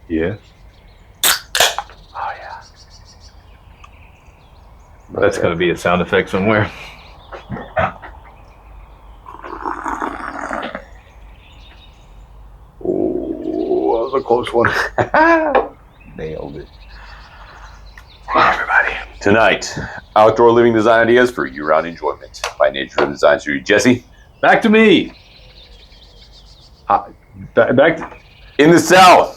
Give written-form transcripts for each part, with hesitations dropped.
Yeah. Oh yeah. That's going to be a sound effect somewhere. Oh, that was a close one. Nailed it. Hey everybody. Tonight, outdoor living design ideas for year-round enjoyment by Nature Rhythm Design Studio. Jesse. Back to me. Back to In the South.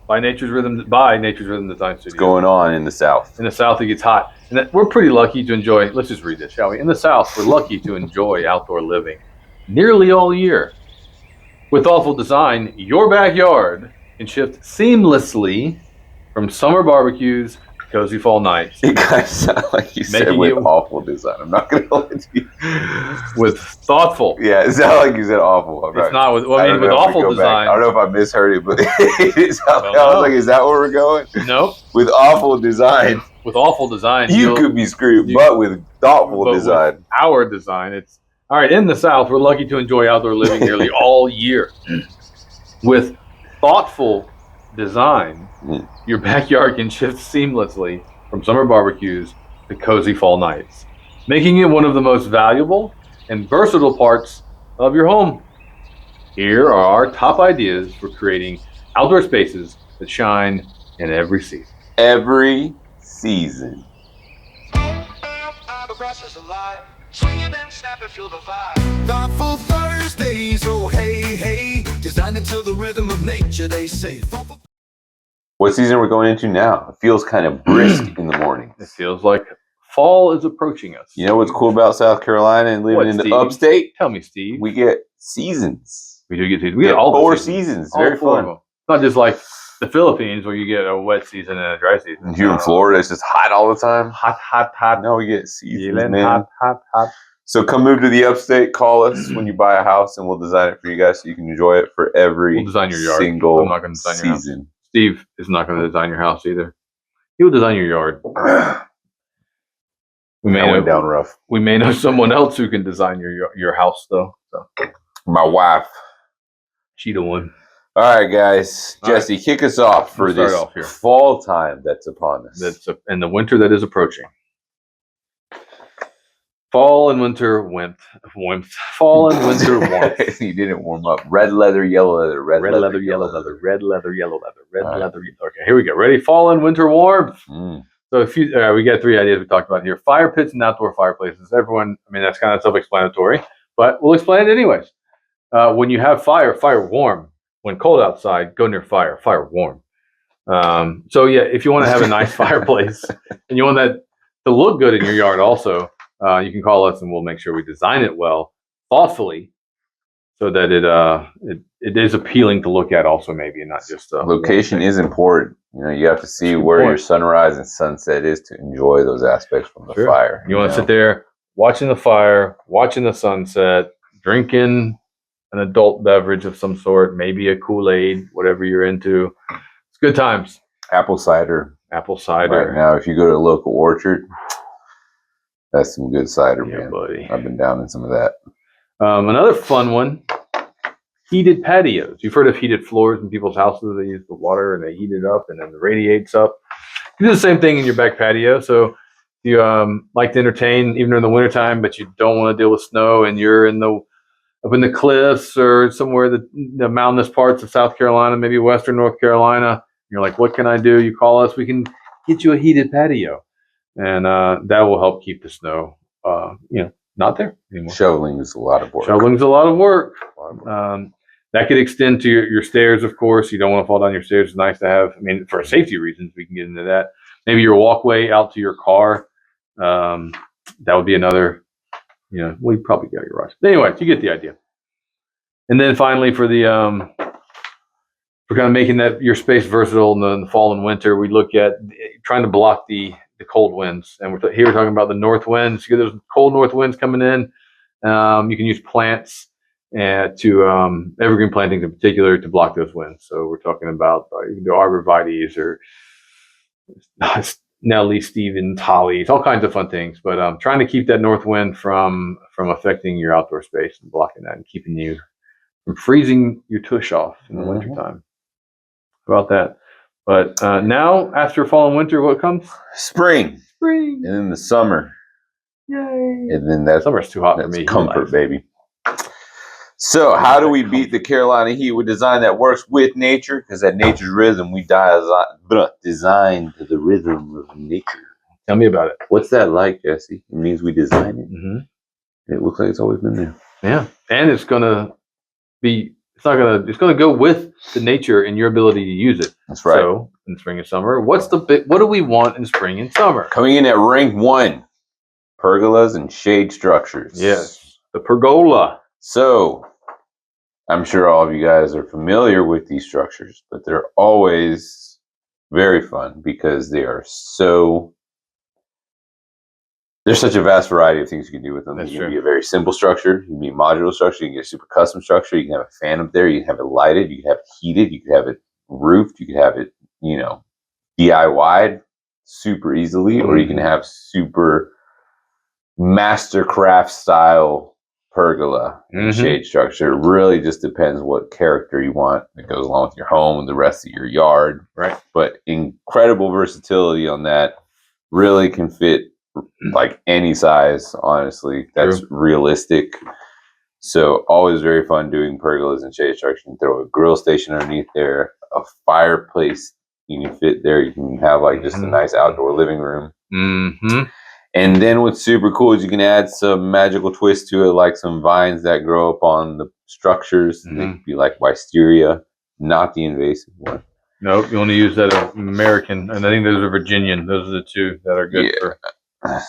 by Nature's Rhythm Design Studio. What's going on in the South? In the South, it gets hot. And we're pretty lucky to enjoy, let's just read this, shall we? In the South, we're lucky to enjoy outdoor living nearly all year. With thoughtful design, your backyard can shift seamlessly from summer barbecues to cozy fall nights. You guys sound like you said with awful design. I'm not going to let you. With thoughtful. Yeah, it sounded like you said awful. It's not with, well, I mean, with awful design. I don't know if I misheard it, but it sounded, I was like, is that where we're going? Nope. With awful design. With awful design. You could be screwed, but with thoughtful design. With our design, it's all right. In the South, we're lucky to enjoy outdoor living nearly all year. With thoughtful design, your backyard can shift seamlessly from summer barbecues to cozy fall nights, making it one of the most valuable and versatile parts of your home. Here are our top ideas for creating outdoor spaces that shine in every season. Every season. Thoughtful Thursdays, oh hey, hey, designed into the rhythm of nature, they say. What season are we going into now? It feels kind of brisk in the morning. It feels like fall is approaching us. You know what's cool about South Carolina and living in the upstate? Tell me, Steve. We get seasons. We do get seasons. We get all 4 seasons. Very fun. It's not just like the Philippines where you get a wet season and a dry season. And here in Florida, it's just hot all the time. Hot, hot, hot. No, we get seasons, man. Hot, hot, hot. So come move to the upstate. Call us when you buy a house, and we'll design it for you guys so you can enjoy it for every we'll design your yard. single I'm not going to design your season. House. Steve is not going to design your house either. He will design your yard. We may know someone else who can design your house, though. So. My wife. She the one. All right, guys. Jesse, kick us off for this fall time that's upon us. And the winter that is approaching. Fall and winter warmth. Fall and winter warmth. You didn't warm up. Red leather, yellow leather. Red leather, yellow leather. Red leather, yellow leather. Red leather. Okay, here we go. Ready? Fall and winter warmth. So we got 3 ideas we talked about here. Fire pits and outdoor fireplaces. Everyone, I mean, that's kind of self-explanatory, but we'll explain it anyways. When you have fire warm. When cold outside, go near fire warm. So yeah, if you want to have a nice fireplace and you want that to look good in your yard also, you can call us and we'll make sure we design it well, thoughtfully, so that it is appealing to look at also, maybe, and not just location is important. You know, you have to see where your sunrise and sunset is to enjoy those aspects from the fire. You want to sit there watching the fire, watching the sunset, drinking an adult beverage of some sort, maybe a Kool-Aid, whatever you're into. It's good times. Apple cider. Right now, if you go to a local orchard, that's some good cider, man. Buddy. I've been down in some of that. Another fun one, heated patios. You've heard of heated floors in people's houses. They use the water and they heat it up and then it radiates up. You do the same thing in your back patio. So you like to entertain even in the wintertime, but you don't want to deal with snow and you're up in the cliffs or somewhere the mountainous parts of South Carolina, maybe Western North Carolina. You're like, what can I do? You call us. We can get you a heated patio. And that will help keep the snow, not there anymore. Shoveling is a lot of work. That could extend to your stairs, of course. You don't want to fall down your stairs. It's nice to have, I mean, for safety reasons, we can get into that. Maybe your walkway out to your car. That would be another, we probably got your garage. Anyway, you get the idea. And then finally, for kind of making that your space versatile in the fall and winter, we look at trying to block the cold winds. And we're talking about the north winds. You get those cold north winds coming in. You can use plants evergreen plantings in particular to block those winds. So we're talking about you can do arborvitaes or Nellie, Stevens, hollies, all kinds of fun things. But trying to keep that north wind from affecting your outdoor space and blocking that and keeping you from freezing your tush off in the wintertime. How about that? But now, after fall and winter, what comes? Spring. Spring. And then the summer. Yay. And then that's Summer's too hot for that's me. comfort, baby. So how do we beat the Carolina heat with design that works with nature? Because at nature's rhythm, we design to the rhythm of nature. Tell me about it. What's that like, Jesse? It means we design it. Mm-hmm. It looks like it's always been there. Yeah, and it's gonna go with the nature and your ability to use it. That's right. So in spring and summer, what do we want in spring and summer? Coming in at rank 1, pergolas and shade structures. Yes, the pergola. So I'm sure all of you guys are familiar with these structures, but they're always very fun because there's such a vast variety of things you can do with them. That's You true. can be a very simple structure. You can be a modular structure. You can get a super custom structure. You can have a fan up there. You can have it lighted. You can have it heated. You can have it roofed. You can have it, DIY'd super easily, or you can have super mastercraft style pergola and shade structure. It really just depends what character you want that goes along with your home and the rest of your yard. Right. But incredible versatility on that. Really can fit like any size, honestly. That's realistic. So always very fun doing pergolas and shade structure. You can throw a grill station underneath there, a fireplace you can fit there. You can have like just a nice outdoor living room. Mm-hmm. And then what's super cool is you can add some magical twist to it, like some vines that grow up on the structures. They could be like wisteria, not the invasive one. Nope, you want to use that American, and I think those are Virginian. Those are the two that are good for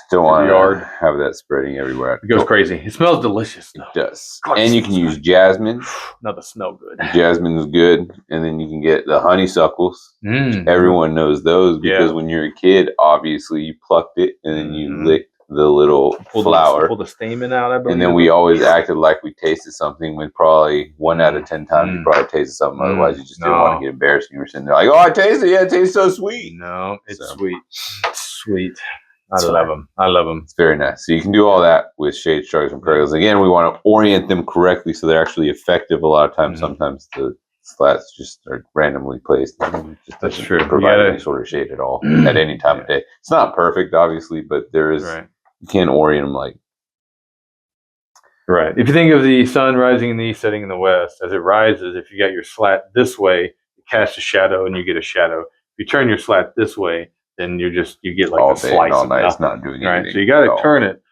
Still want yard. to have that spreading everywhere. It goes crazy. It smells delicious, though. It does. And you can use jasmine. Not the smell good. Jasmine is good. And then you can get the honeysuckles. Everyone knows those because when you're a kid, obviously you plucked it and then you licked the little flower. Pull the stamen out. I believe. And then we always acted like we tasted something when probably 1 out of 10 times you probably tasted something. Otherwise, you just didn't want to get embarrassed. You were sitting there like, oh, I taste it. Yeah, it tastes so sweet. No, it's sweet. It's sweet. I love them. I love them. It's very nice. So you can do all that with shade structures and pergolas. Again, we want to orient them correctly so they're actually effective. A lot of times, sometimes the slats just are randomly placed. That's true. Provide any sort of shade at all at any time of day. It's not perfect, obviously, but there is. Right. You can't orient them like. Right. If you think of the sun rising in the east, setting in the west, as it rises, if you got your slat this way, it casts a shadow and you get a shadow. If you turn your slat this way, then you get like all a slice all of night. nothing. It's not doing anything. Right. So you got to turn it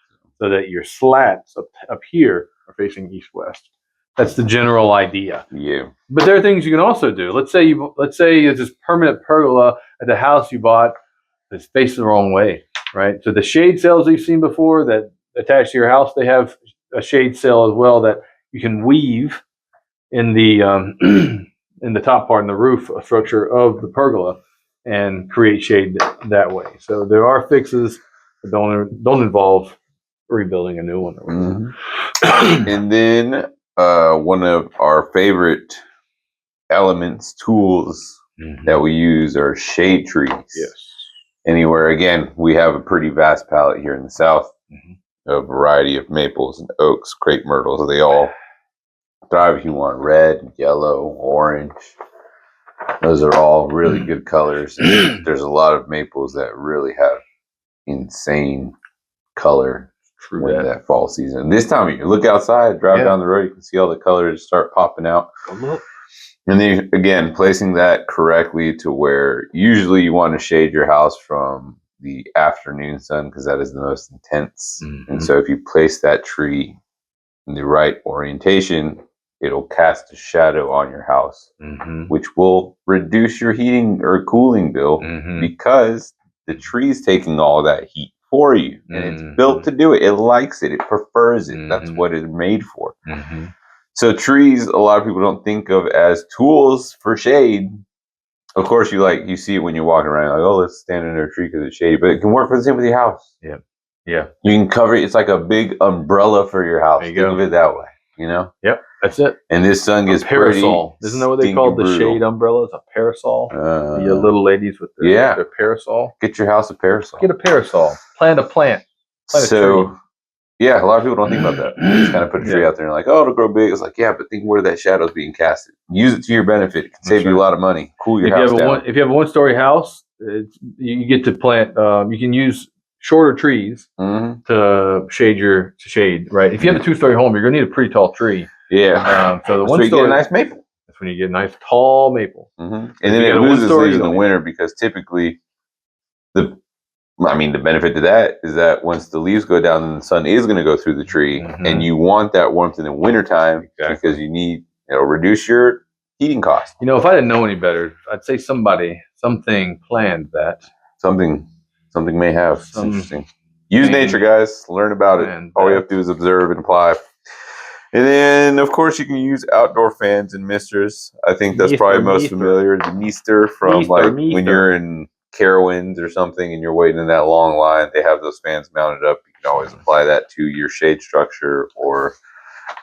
so that your slats up here are facing east-west. That's the general idea. Yeah. But there are things you can also do. Let's say it's this permanent pergola at the house you bought that's facing the wrong way, right? So the shade sails you've seen before that attach to your house, they have a shade sail as well that you can weave in the in the top part in the roof structure of the pergola and create shade that way. So there are fixes that don't involve rebuilding a new one. And then one of our favorite elements, tools that we use are shade trees. Yes. Anywhere, again, we have a pretty vast palette here in the South. A variety of maples and oaks, crepe myrtles. They all thrive if you want red, yellow, orange. Those are all really good colors. There's a lot of maples that really have insane color when that fall season. This time of year, look outside, drive down the road, you can see all the colors start popping out. And then again, placing that correctly to where usually you want to shade your house from the afternoon sun because that is the most intense. And so if you place that tree in the right orientation, it'll cast a shadow on your house, which will reduce your heating or cooling bill because the tree's taking all that heat for you. And it's built to do it. It likes it. It prefers it. That's what it's made for. So trees, a lot of people don't think of as tools for shade. Of course, you see it when you're walking around, like, oh, let's stand under a tree because it's shady. But it can work for the same with your house. Yeah. You can cover it. It's like a big umbrella for your house. Think of it that way. Yep. That's it. And this sun gets parasol. Isn't that what they call the shade umbrellas? A parasol. The little ladies with their parasol. Get your house a parasol. Get a parasol. Plant a plant. Plant a tree. Yeah, a lot of people don't think about that. They just kind of put a tree out there and like, oh, it'll grow big. It's like, yeah, but think where that shadow's being casted. Use it to your benefit. It can save you a lot of money. Cool your house down. If you have a one-story house, you get to plant. You can use shorter trees to shade. Right. If you have a two-story home, you're gonna need a pretty tall tree. Yeah. So the one story, you get a nice maple. That's when you get a nice tall maple. And then it loses leaves in the winter because typically the benefit to that is that once the leaves go down, then the sun is going to go through the tree, and you want that warmth in the wintertime because you need, reduce your heating cost. If I didn't know any better, I'd say something planned that. Something may have. It's interesting. Use nature, guys. Learn about it. All you have to do is observe and apply. And then, of course, you can use outdoor fans and misters. I think that's probably most familiar. The mister from when you're in Carowinds or something and you're waiting in that long line, they have those fans mounted up. You can always apply that to your shade structure or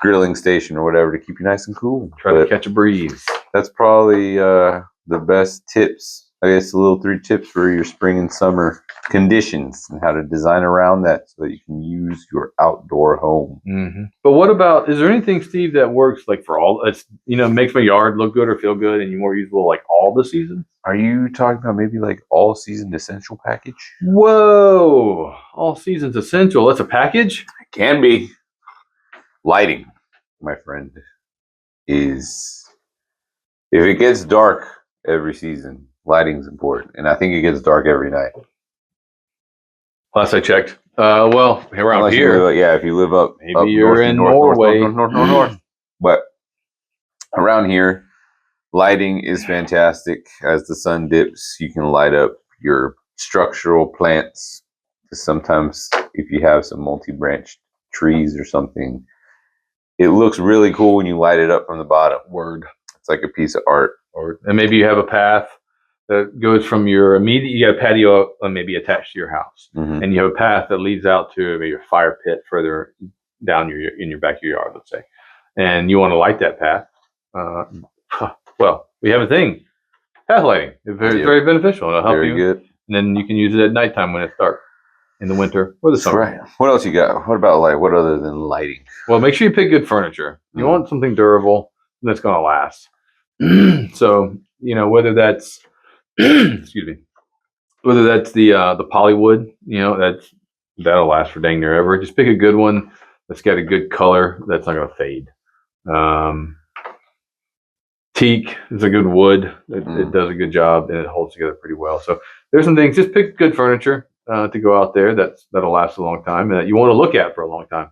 grilling station or whatever to keep you nice and cool. Try to catch a breeze. That's probably the best tips. I guess the little 3 tips for your spring and summer conditions and how to design around that so that you can use your outdoor home. But what about, is there anything, Steve, that works like for all, it's, makes my yard look good or feel good and more usable like all the seasons? Are you talking about maybe like all season essential package? Whoa, all seasons essential. That's a package? It can be. Lighting, my friend, is, if it gets dark every season, lighting's important. And I think it gets dark every night. Last I checked. Well, around here. If you live up you're north, in Norway. North. But around here, lighting is fantastic. As the sun dips, you can light up your structural plants. Sometimes if you have some multi-branched trees or something, it looks really cool when you light it up from the bottom. It's like a piece of art. And maybe you have a path that goes from your immediate, you got a patio maybe attached to your house, and you have a path that leads out to maybe your fire pit further down in your backyard, let's say, and you want to light that path. Well, we have a thing, path lighting. It's very beneficial. It'll help you. Good. And then you can use it at nighttime when it's dark in the winter or the summer. Right. What else you got? What about light? What other than lighting? Well, make sure you pick good furniture. You want something durable that's going to last. So, whether that's excuse me, whether that's the polywood, that'll last for dang near ever. Just pick a good one that's got a good color that's not going to fade. Teak is a good wood. It does a good job and it holds together pretty well. So there's some things. Just pick good furniture to go out there that'll last a long time and that you want to look at for a long time.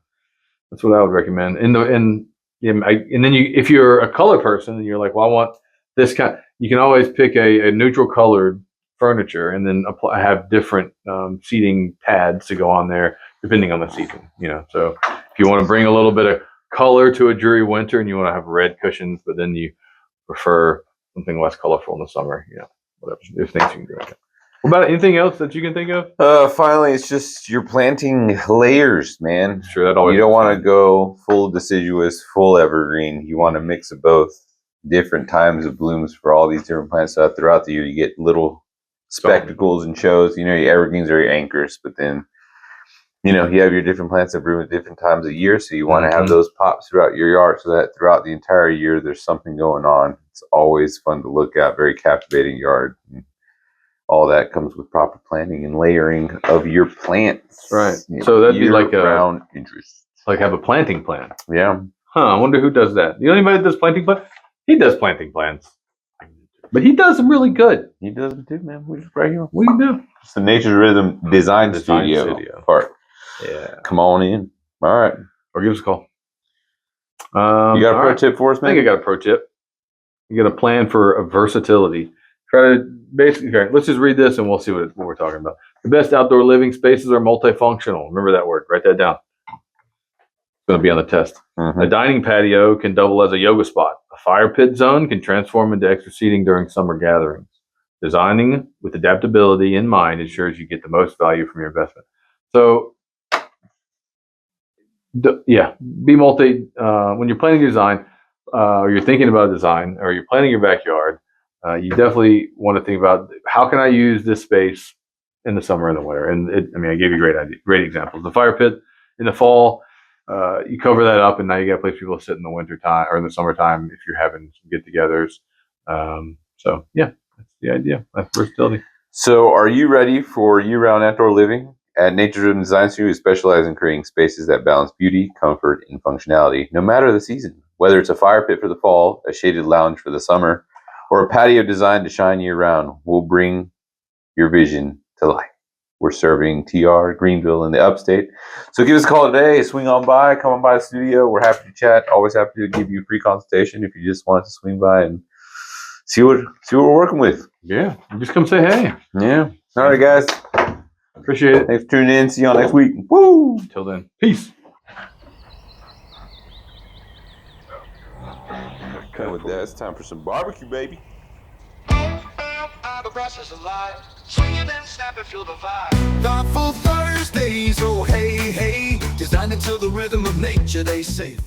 That's what I would recommend. And then if you're a color person and you're like, well, I want this kind, you can always pick a neutral colored furniture and then have different seating pads to go on there depending on the season. So if you want to bring a little bit of color to a dreary winter and you want to have red cushions, but then you prefer something less colorful in the summer, whatever. There's things you can do like that. What about anything else that you can think of? Finally, it's just you're planting layers, man. Sure, that always. You don't want to go full deciduous, full evergreen. You want to mix of both. Different times of blooms for all these different plants. So throughout the year, you get little spectacles and shows. Your evergreens are your anchors, but then you have your different plants that bloom at different times of year. So you want to have those pops throughout your yard, so that throughout the entire year, there's something going on. It's always fun to look at. Very captivating yard. All that comes with proper planting and layering of your plants. Right. So that'd be like around interest. Like have a planting plan. Yeah. I wonder who does that. You know anybody that does planting plan? He does planting plans. But he does them really good. He does them too, man. We're just right here. We do. It's the Nature's Rhythm Design Studio part. Yeah. Come on in. All right. Or give us a call. You got a pro tip for us, man? I think I got a pro tip. You got a plan for a versatility. Try to basically, let's just read this and we'll see what we're talking about. The best outdoor living spaces are multifunctional. Remember that word. Write that down. It's going to be on the test. A dining patio can double as a yoga spot. A fire pit zone can transform into extra seating during summer gatherings. Designing with adaptability in mind ensures you get the most value from your investment. So, be multi. When you're planning design, or you're thinking about a design, or you're planning your backyard, you definitely want to think about how can I use this space in the summer and the winter. And I gave you great examples. The fire pit In the fall, you cover that up, and now you got a place for people to sit in the winter time or in the summertime if you're having some get-togethers. So yeah, that's the idea. That's versatility. So, are you ready for year-round outdoor living? At Nature Driven Design Studio, we specialize in creating spaces that balance beauty, comfort, and functionality, no matter the season. Whether it's a fire pit for the fall, a shaded lounge for the summer, or a patio designed to shine year-round, we'll bring your vision to life. We're serving TR, Greenville, and the Upstate. So give us a call today. Swing on by. Come on by the studio. We're happy to chat. Always happy to give you a free consultation if you just want to swing by and see what we're working with. Yeah, just come say hey. Yeah. All right, guys. Appreciate it. Thanks for tuning in. See you all next week. Woo! Until then, peace. Okay, with that, it's time for some barbecue, baby. The grass is alive, swinging and snapping, feel the vibe. Thoughtful Thursdays, oh hey, hey, designed into the rhythm of nature, they say.